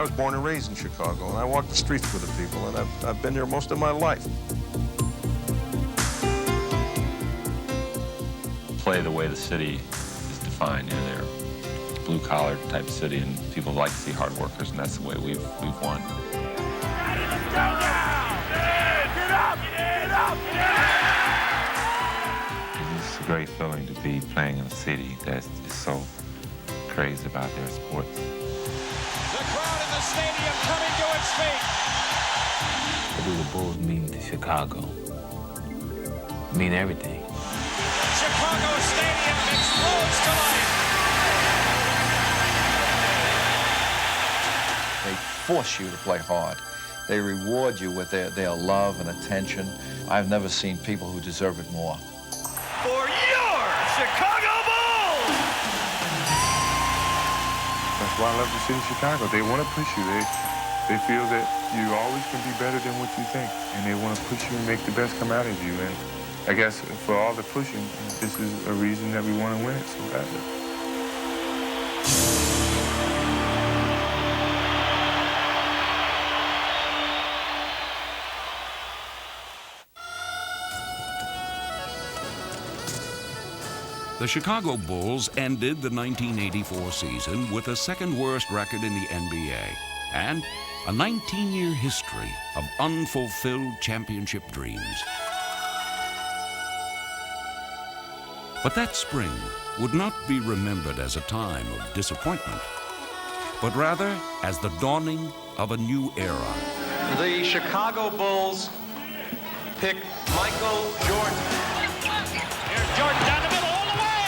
was born and raised in Chicago, and I walk the streets with the people, and I've been there most of my life. Play the way the city is defined. You know, they're a blue-collar type city, and people like to see hard workers, and that's the way we've won. Let's go now! Get up! Get up! It's a great feeling to be playing in a city that is so crazy about their sports. The crowd in the stadium coming to its feet. What do the Bulls mean to Chicago? Mean everything. Chicago Stadium explodes to life. They force you to play hard. They reward you with their love and attention. I've never seen people who deserve it more. For your Chicago Bulls! That's why I love the city of Chicago. They want to push you. They feel that you always can be better than what you think, and they want to push you and make the best come out of you. And I guess for all the pushing, this is a reason that we want to win it so badly. The Chicago Bulls ended the 1984 season with the second worst record in the NBA and a 19-year history of unfulfilled championship dreams. But that spring would not be remembered as a time of disappointment, but rather as the dawning of a new era. The Chicago Bulls pick Michael Jordan. Here's Jordan down the middle all the way.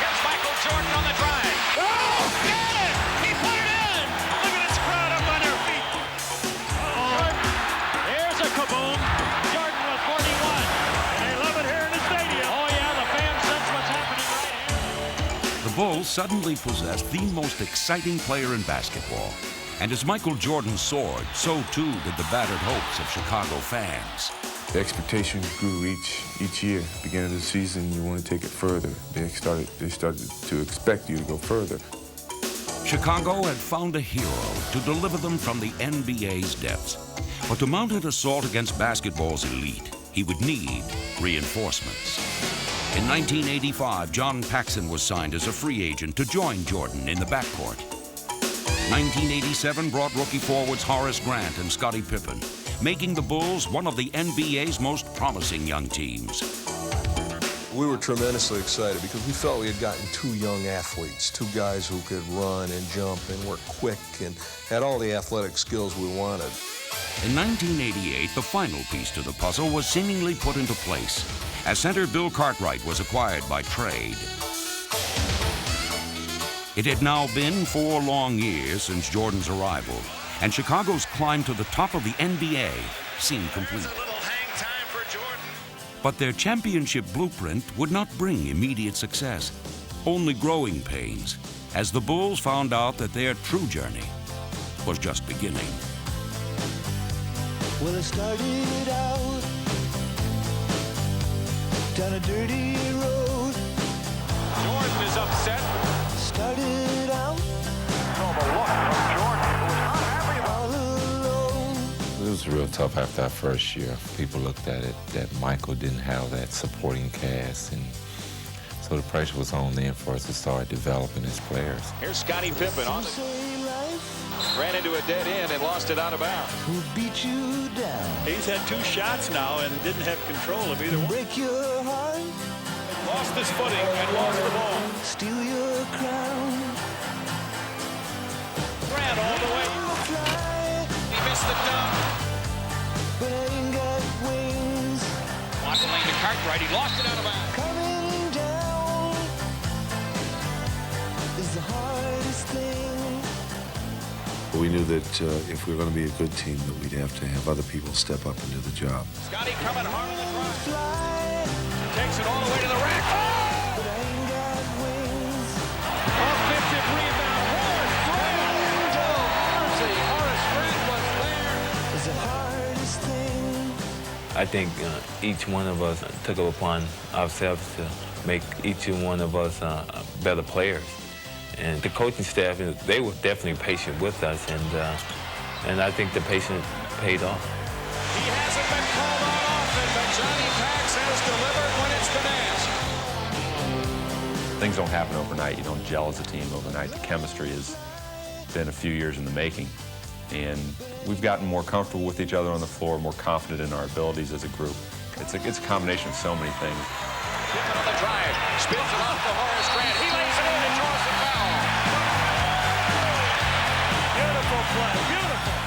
Here's Michael Jordan on the drive. Oh, get it! He put it in. Look at this crowd up on their feet. There's a kaboom. Jordan with 41. They love it here in the stadium. Oh yeah, the fans sense what's happening right here. The Bulls suddenly possessed the most exciting player in basketball. And as Michael Jordan soared, so too did the battered hopes of Chicago fans. The expectation grew each year. Beginning of the season, you want to take it further. They started to expect you to go further. Chicago had found a hero to deliver them from the NBA's depths. But to mount an assault against basketball's elite, he would need reinforcements. In 1985, John Paxson was signed as a free agent to join Jordan in the backcourt. 1987 brought rookie forwards Horace Grant and Scottie Pippen, making the Bulls one of the NBA's most promising young teams. We were tremendously excited because we felt we had gotten two young athletes, two guys who could run and jump and were quick and had all the athletic skills we wanted. In 1988, the final piece to the puzzle was seemingly put into place as center Bill Cartwright was acquired by trade. It had now been 4 long years since Jordan's arrival, and Chicago's climb to the top of the NBA seemed complete. But their championship blueprint would not bring immediate success, only growing pains, as the Bulls found out that their true journey was just beginning. Well, it started out down a dirty road. Jordan is upset. Started out all alone. It was real tough after our first year. People looked at it that Michael didn't have that supporting cast, and so the pressure was on then for us to start developing as players. Here's Scottie Pippen on the... Ran into a dead end and lost it out of bounds. Who beat you down? He's had 2 shots now and didn't have control of either one. Break your heart. Lost his footing and lost the ball. Steal your crown. Ran all the way. He missed the dunk. But I ain't got wings. Lost the lane to Cartwright. He lost it out of bounds. Coming down is the hardest thing. We knew that if we were going to be a good team, that we'd have to have other people step up and do the job. Scottie coming hard on the drive. Takes it all the way to the rack. But I ain't got wings. Offensive rebound. Horace Grant was there. Is the hardest thing. I think each one of us took it upon ourselves to make each one of us better players. And the coaching staff, they were definitely patient with us, and I think the patience paid off. He hasn't been called on often, but Johnny Pax has delivered when it's been asked. Things don't happen overnight. You don't gel as a team overnight. The chemistry has been a few years in the making. And we've gotten more comfortable with each other on the floor, more confident in our abilities as a group. It's a combination of so many things. Pippen on the drive, spins it off to Horace Grant. He lays it in and draws the foul. Beautiful play, beautiful.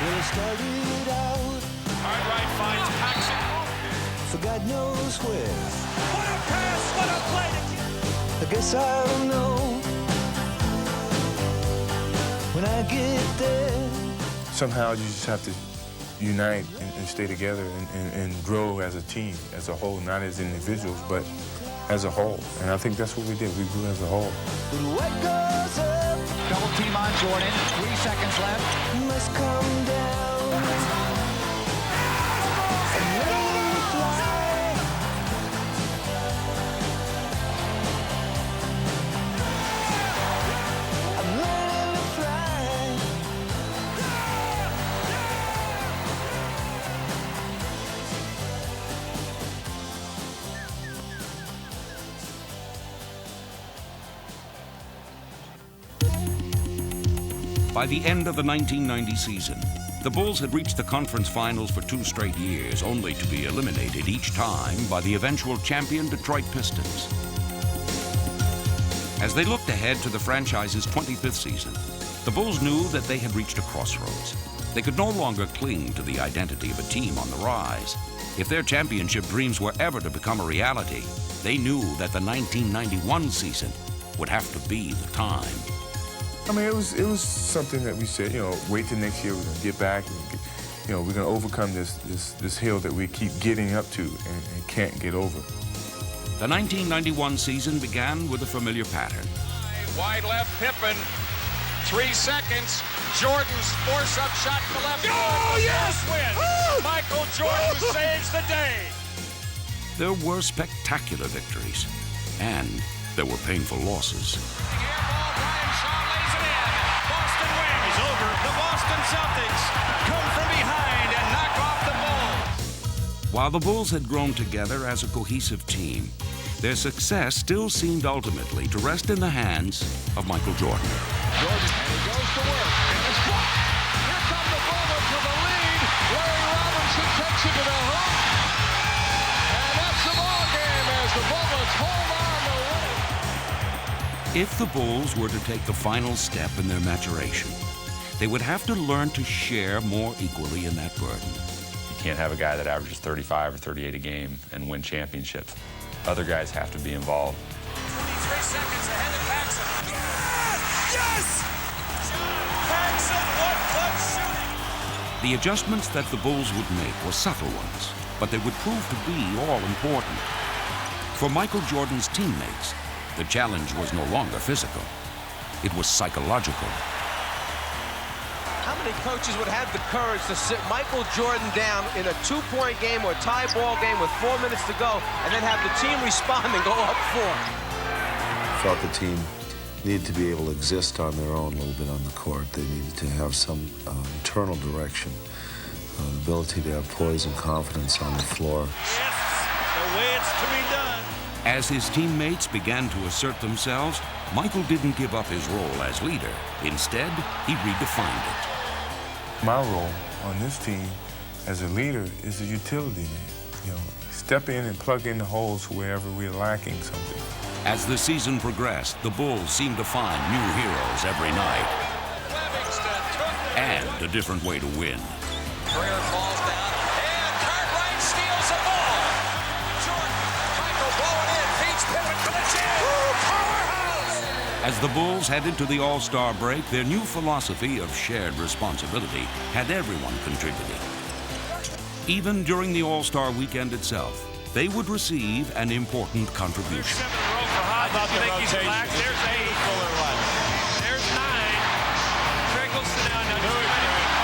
Well, it started out. Cartwright finds Paxson. For God knows where. What a pass, what a play. I guess I'll know when I get there. Somehow you just have to unite and stay together and grow as a team, as a whole, not as individuals, but as a whole. And I think that's what we did. We grew as a whole. But what goes up? Double team on Jordan, 3 seconds left. Must come down. And let it fly. I'm learning to fly. By the end of the 1990 season, the Bulls had reached the conference finals for 2 straight years, only to be eliminated each time by the eventual champion Detroit Pistons. As they looked ahead to the franchise's 25th season, the Bulls knew that they had reached a crossroads. They could no longer cling to the identity of a team on the rise. If their championship dreams were ever to become a reality, they knew that the 1991 season would have to be the time. I mean, it was something that we said, wait till next year, we're going to get back, and we're going to overcome this hill that we keep getting up to and can't get over. The 1991 season began with a familiar pattern. Wide left, Pippen. 3 seconds. Jordan's force-up shot to the left. Oh, yes! Win. Michael Jordan saves the day. There were spectacular victories, and there were painful losses. The Boston Celtics come from behind and knock off the Bulls. While the Bulls had grown together as a cohesive team, their success still seemed ultimately to rest in the hands of Michael Jordan. Jordan, and he goes to work, and it's blocked. Here come the Bullets with the lead. Larry Robinson takes it to the hook. And that's the ball game as the Bullets hold on to win. If the Bulls were to take the final step in their maturation, they would have to learn to share more equally in that burden. You can't have a guy that averages 35 or 38 a game and win championships. Other guys have to be involved. 23 seconds ahead of Paxson. Yes! Paxson, one-foot shooting. The adjustments that the Bulls would make were subtle ones, but they would prove to be all important. For Michael Jordan's teammates, the challenge was no longer physical. It was psychological. How many coaches would have the courage to sit Michael Jordan down in a 2-point game or a tie ball game with 4 minutes to go and then have the team respond and go up 4? I felt the team needed to be able to exist on their own a little bit on the court. They needed to have some internal direction, the ability to have poise and confidence on the floor. Yes, the way it's to be done. As his teammates began to assert themselves, Michael didn't give up his role as leader. Instead, he redefined it. My role on this team as a leader is a utility man. Step in and plug in the holes wherever we're lacking something. As the season progressed, the Bulls seemed to find new heroes every night. And a different way to win. Greer falls down, and Cartwright steals the ball. Jordan, Michael blowing in, feeds Pippen for the chin. Powerhouse! As the Bulls headed to the All-Star break, their new philosophy of shared responsibility had everyone contributing. Even during the All-Star weekend itself, they would receive an important contribution. How about the rotation?